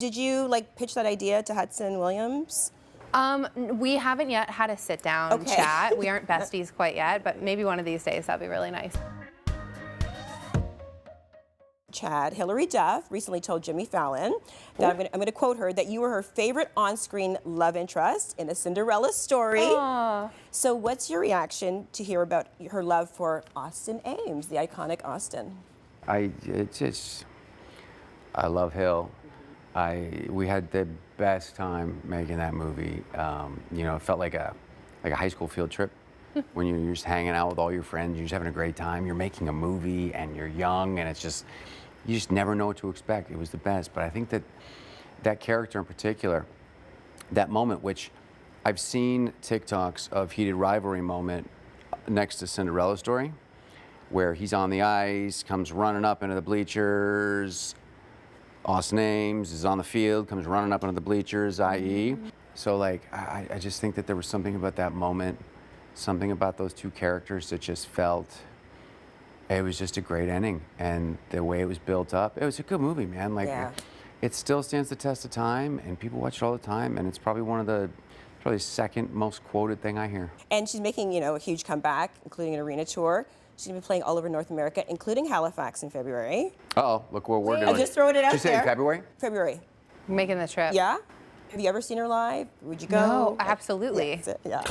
Did you like pitch that idea to Hudson Williams? We haven't yet had a sit-down chat. We aren't besties quite yet, but maybe one of these days that'd be really nice. Chad, Hilary Duff recently told Jimmy Fallon that I'm going to quote her that you were her favorite on-screen love interest in A Cinderella Story. Aww. So what's your reaction to hear about her love for Austin Ames, the iconic Austin? I love Hill. We had the best time making that movie. You know, it felt like a high school field trip when you're just hanging out with all your friends, you're just having a great time. You're making a movie and you're young, and it's just, you just never know what to expect. It was the best. But I think that character in particular, that moment, which I've seen TikToks of Heated Rivalry moment next to Cinderella Story, where he's on the ice, comes running up into the bleachers. Austin Ames is on the field, comes running up into the bleachers, i.e. So like, I just think that there was something about that moment, something about those two characters that just felt, it was just a great ending. And the way it was built up, it was a good movie, man. Like, it still stands the test of time, and people watch it all the time, and it's probably probably the second most quoted thing I hear. And she's making, you know, a huge comeback, including an arena tour. She's going to be playing all over North America, including Halifax in February. Uh-oh, look what we're doing. I'm just throwing it out there. Did you say in February? February. Making the trip. Yeah? Have you ever seen her live? Would you go? No, absolutely. Yeah.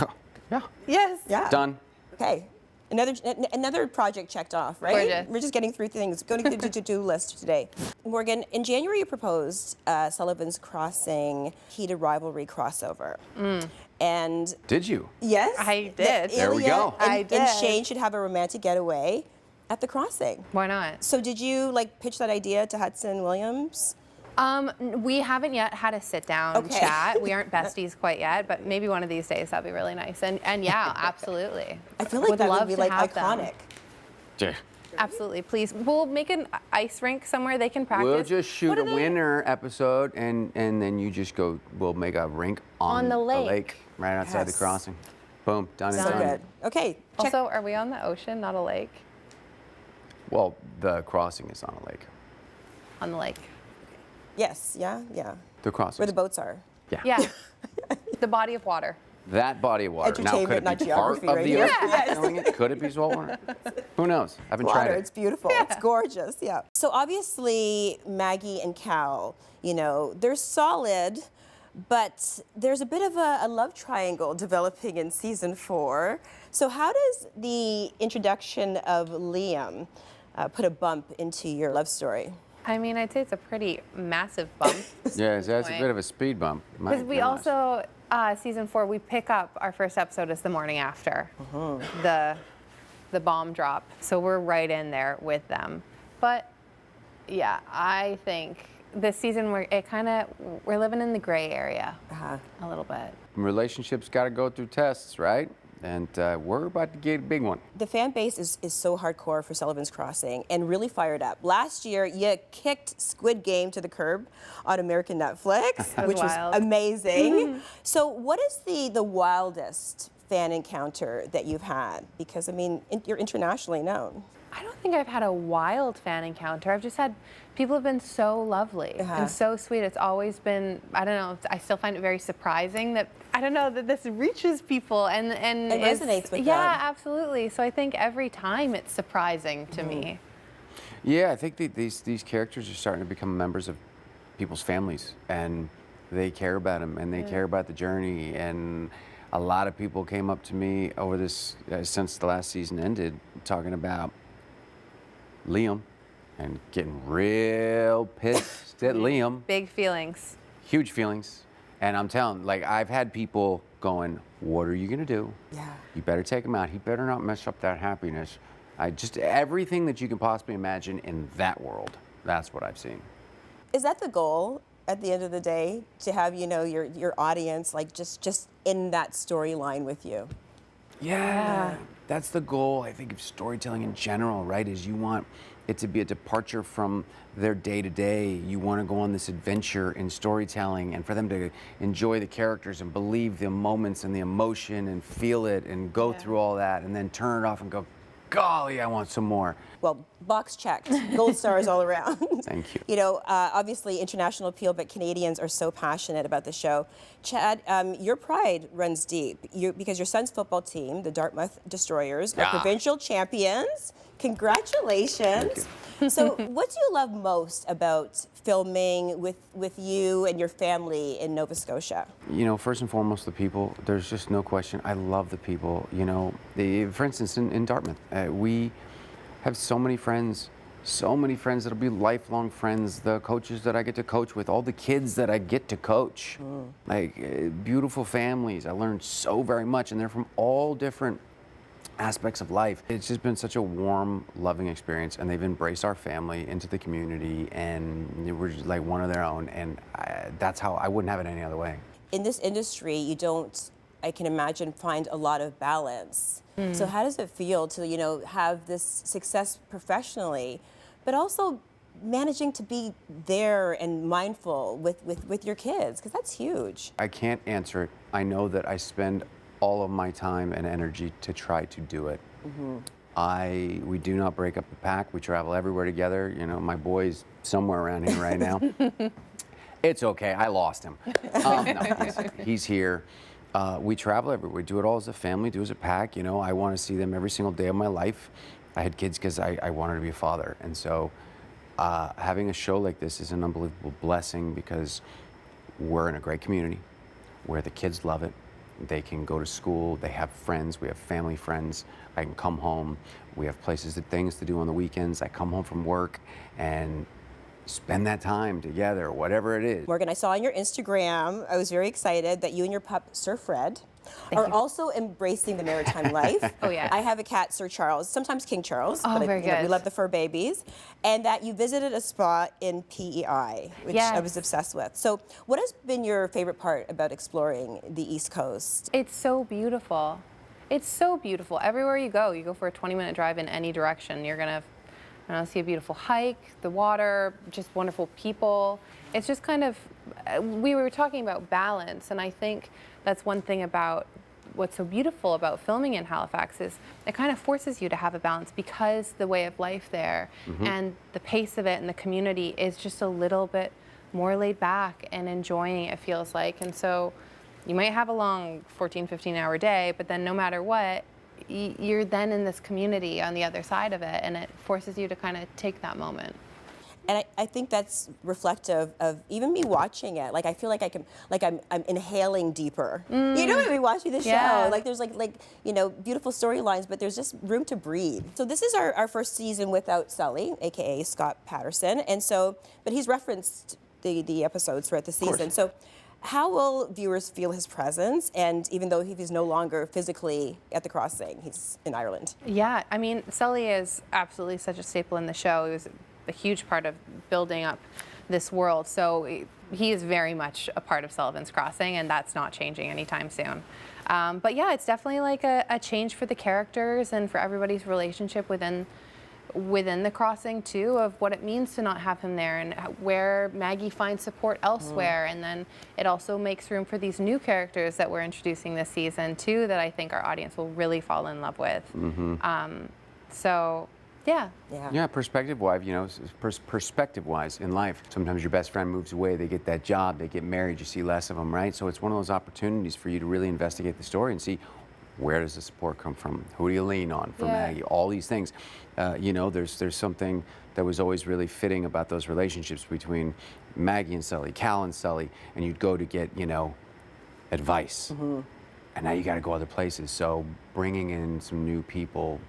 Yeah. Yes. Yeah. Done. Okay. Another project checked off, right? Gorgeous. We're just getting through things. Going to the to-do list today. Morgan, in January you proposed Sullivan's Crossing Heated Rivalry crossover. And Did you? yes, I did. There we go. And, I did. and Shane should have a romantic getaway at the crossing. Why not? So did you like pitch that idea to Hudson Williams? We haven't yet had a sit-down chat. We aren't besties quite yet, but maybe one of these days that'd be really nice. And yeah, absolutely. I feel like that would be like iconic. Yeah. Absolutely, please. We'll make an ice rink somewhere they can practice. We'll just shoot a winter episode, and then you just go, we'll make a rink on the lake. Right outside the crossing. Boom, done and So done. good. Okay. Check. Also, are we on the ocean, not a lake? Well, the crossing is on a lake. On the lake. Yes. Yeah. Yeah. The crossing. Where the boats are. Yeah. Yeah. The body of water. That body of water. Now, Entertainment, could it not be part geography of right the here. earth Yes. filling it? Could it be salt water? Who knows? I haven't tried Water, it. it's beautiful. It's gorgeous. Yeah. So obviously Maggie and Cal, you know, they're solid, but there's a bit of a love triangle developing in season 4. So how does the introduction of Liam put a bump into your love story? I mean, I'd say it's a pretty massive bump. Yeah, that's a bit of a speed bump. Because we also, season 4, we pick up our first episode is the morning after the bomb drop. So we're right in there with them. But yeah, I think this season we're living in the gray area a little bit. Relationships got to go through tests, right? And we're about to get a big one. The fan base is so hardcore for Sullivan's Crossing and really fired up. Last year, you kicked Squid Game to the curb on American Netflix, which was amazing. So what is the wildest fan encounter that you've had? Because, I mean, you're internationally known. I don't think I've had a wild fan encounter. I've just had, people have been so lovely and so sweet. It's always been, I don't know, I still find it very surprising that, I don't know, that this reaches people and it resonates with them. Yeah, absolutely. So I think every time it's surprising to me. Yeah, I think these characters are starting to become members of people's families, and they care about them, and they care about the journey. And a lot of people came up to me over this, since the last season ended, talking about Liam and getting real pissed at Liam. Big feelings. Huge feelings. And I'm telling, like, I've had people going, what are you gonna do? Yeah. You better take him out. He better not mess up that happiness. Just everything that you can possibly imagine in that world. That's what I've seen. Is that the goal at the end of the day, to have, you know, your audience like just in that storyline with you? Yeah, that's the goal, I think, of storytelling in general, right? Is you want it to be a departure from their day-to-day. You want to go on this adventure in storytelling and for them to enjoy the characters and believe the moments and the emotion and feel it and go through all that and then turn it off and go, golly, I want some more. Well, box checked. Gold stars all around. Thank you. You know, obviously international appeal, but Canadians are so passionate about the show. Chad, your pride runs deep because your son's football team, the Dartmouth Destroyers, are provincial champions. Congratulations. So what do you love most about filming with you and your family in Nova Scotia? You know, first and foremost, the people. There's just no question. I love the people. You know, for instance, in Dartmouth, we have so many friends that'll be lifelong friends. The coaches that I get to coach with, all the kids that I get to coach, like beautiful families. I learned so very much, and they're from all different aspects of life. It's just been such a warm, loving experience, and they've embraced our family into the community, and we're just like one of their own, and that's how I wouldn't have it any other way. In this industry, you don't, I can imagine, find a lot of balance. So how does it feel to, you know, have this success professionally, but also managing to be there and mindful with your kids? Because that's huge. I can't answer it. I know that I spend all of my time and energy to try to do it. We do not break up the pack. We travel everywhere together. You know, my boy's somewhere around here right now. It's okay, I lost him. No, he's here. We travel everywhere. We do it all as a family, do it as a pack. You know, I want to see them every single day of my life. I had kids because I wanted to be a father. And so having a show like this is an unbelievable blessing because we're in a great community where the kids love it. They can go to school, they have friends, we have family friends. I can come home, we have places and things to do on the weekends. I come home from work and spend that time together, whatever it is. Morgan, I saw on your Instagram, I was very excited that you and your pup, Sir Fred, are also embracing the maritime life. Oh, yeah. I have a cat, Sir Charles, sometimes King Charles. Oh, but very you know, we good. love the fur babies. And that you visited a spa in PEI, which I was obsessed with. So what has been your favorite part about exploring the East Coast? It's so beautiful. It's so beautiful. Everywhere you go for a 20-minute drive in any direction, you're gonna see a beautiful hike, the water, just wonderful people. It's just kind of, we were talking about balance, and I think that's one thing about what's so beautiful about filming in Halifax is it kind of forces you to have a balance because the way of life there and the pace of it and the community is just a little bit more laid back and enjoying it feels like. And so you might have a long 14, 15-hour day, but then no matter what, you're then in this community on the other side of it, and it forces you to kind of take that moment. And I think that's reflective of even me watching it. Like I feel like I'm inhaling deeper. You know, when we watching the show, like there's like you know, beautiful storylines, but there's just room to breathe. So this is our first season without Sully, aka Scott Patterson, and so but he's referenced the episodes throughout the season. So how will viewers feel his presence? And even though he's no longer physically at the crossing, he's in Ireland. Yeah, I mean, Sully is absolutely such a staple in the show. He was a huge part of building up this world. So he is very much a part of Sullivan's Crossing, and that's not changing anytime soon. But yeah, it's definitely like a change for the characters and for everybody's relationship within the crossing too, of what it means to not have him there and where Maggie finds support elsewhere. And then it also makes room for these new characters that we're introducing this season too, that I think our audience will really fall in love with. So yeah, perspective-wise, you know, perspective-wise in life, sometimes your best friend moves away, they get that job, they get married, you see less of them, right? So it's one of those opportunities for you to really investigate the story and see where does the support come from? Who do you lean on for Maggie? All these things. You know, there's something that was always really fitting about those relationships between Maggie and Sully, Cal and Sully, and you'd go to get, you know, advice. And now you got to go other places. So bringing in some new people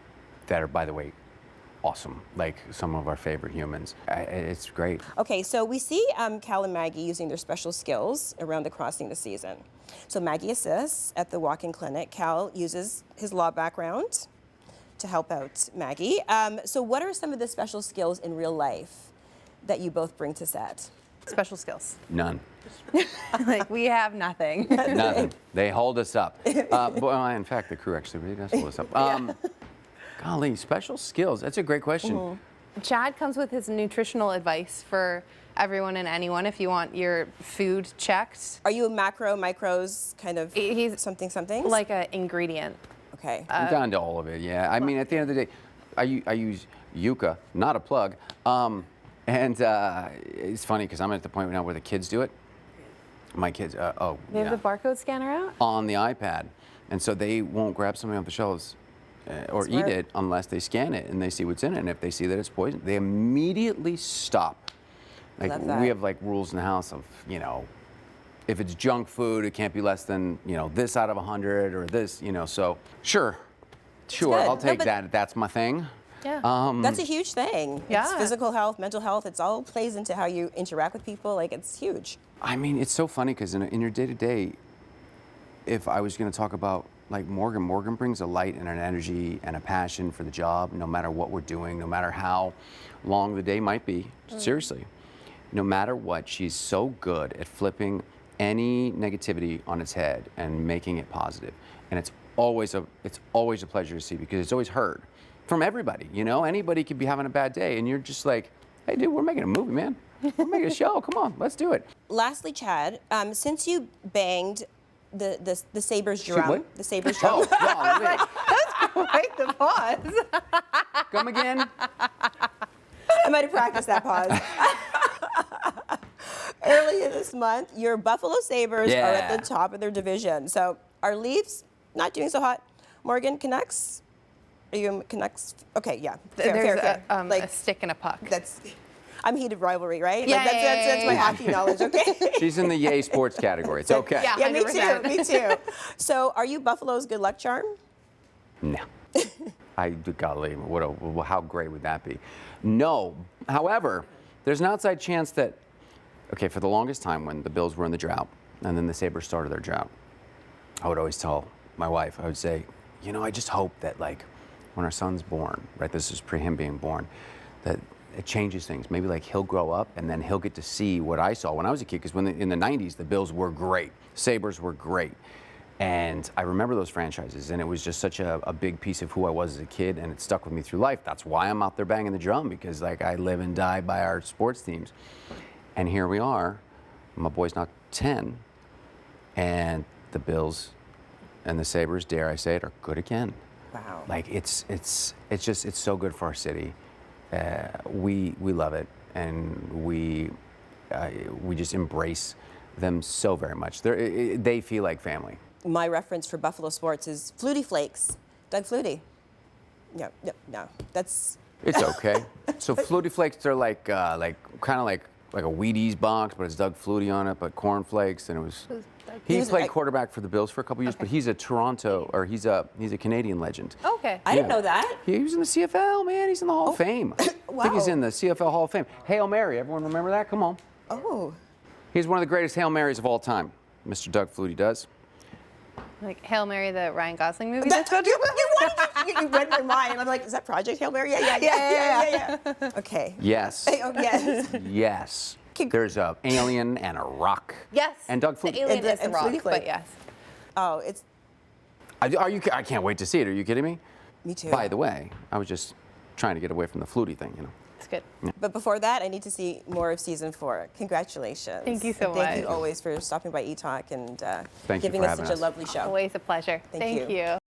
that are, by the way, awesome, like some of our favorite humans. It's great. Okay, so we see Cal and Maggie using their special skills around the crossing this season. So Maggie assists at the walk-in clinic. Cal uses his law background to help out Maggie. So what are some of the special skills in real life that you both bring to set? special skills. None. Like, we have nothing. Nothing. They hold us up. Well, in fact, the crew actually really does hold us up. Golly, special skills. That's a great question. Mm-hmm. Chad comes with his nutritional advice for everyone and anyone if you want your food checked. Are you a macro, micros kind of He's something? like an ingredient. Okay. I'm down to all of it, yeah. I mean, at the end of the day, I use Yuka, not a plug. And it's funny because I'm at the point now where the kids do it. My kids, They have the barcode scanner out? on the iPad, and so they won't grab something off the shelves or Smart. eat it unless they scan it and they see what's in it. And if they see that it's poison, they immediately stop. Like Love that. we have like rules in the house of, you know, if it's junk food, it can't be less than, you know, this out of 100 or this, you know. So sure, good. I'll No, take but- that. That's my thing. Yeah. That's a huge thing. It's Yeah. physical health, mental health. It's all plays into how you interact with people. Like, it's huge. I mean, it's so funny because in your day-to-day, if I was going to talk about like Morgan brings a light and an energy and a passion for the job, no matter what we're doing, no matter how long the day might be. Seriously, no matter what, she's so good at flipping any negativity on its head and making it positive. And it's always a pleasure to see because it's always heard from everybody. You know, anybody could be having a bad day, and you're just like, hey, dude, we're making a movie, man. We're making a show. Come on, let's do it. Lastly, Chad, since you banged the Sabres drum, what? the Sabres drum. Oh, golly. Quite the pause. Come again? I might have practiced that pause. Earlier this month, your Buffalo Sabres are at Yeah. the top of their division. So our Leafs not doing so hot. Morgan, Canucks? Are you Canucks? Okay, yeah. Fair, There's fair. a stick and a puck. I'm Heated Rivalry, right? Yeah, Like, that's my yeah. hockey knowledge, okay? She's in the yay sports category. It's okay. Yeah. Yeah, me too, 100%. me too. So are you Buffalo's good luck charm? No. Golly, how great would that be? No. However, there's an outside chance that, okay, for the longest time when the Bills were in the drought and then the Sabres started their drought, I would always tell my wife, I would say, you know, I just hope that like when our son's born, right, this is pre him being born, that it changes things. Maybe like he'll grow up and then he'll get to see what I saw when I was a kid. Because in the 90s, the Bills were great. Sabres were great. And I remember those franchises, and it was just such a big piece of who I was as a kid, and it stuck with me through life. That's why I'm out there banging the drum, because like I live and die by our sports teams. And here we are. My boy's now 10, and the Bills and the Sabres, dare I say it, are good again. Wow. Like it's so good for our city. We love it, and we just embrace them so very much. They feel like family. My reference for Buffalo sports is Flutie Flakes. Doug Flutie. No, that's It's okay. So Flutie Flakes, they're like kind of like a Wheaties box, but it's Doug Flutie on it, but corn flakes, and it was. He played quarterback for the Bills for a couple years, but he's a he's a Canadian legend. Okay. I didn't know that. He was in the CFL, man. He's in the Hall of Fame. I think he's Wow. in the CFL Hall of Fame. Hail Mary, everyone remember that? Come on. Oh. He's one of the greatest Hail Marys of all time. Mr. Doug Flutie does. Like Hail Mary, the Ryan Gosling movie. That's what you read my mind. I'm like, is that Project Hail Mary? Yeah. Okay. Yes. Oh, yes. Yes. There's an alien and a rock. Yes. And Doug Flutie. The alien is the and rock, Flutie Flake. but yes. Oh, it's I can't wait to see it. Are you kidding me? me too. By the way, I was just trying to get away from the Flutie thing, you know. It's good. But before that, I need to see more of season 4. Congratulations. Thank you so And thank much. you always for stopping by Etalk and Thank you giving for us having such us. a lovely show. Always a pleasure. Thank you. you.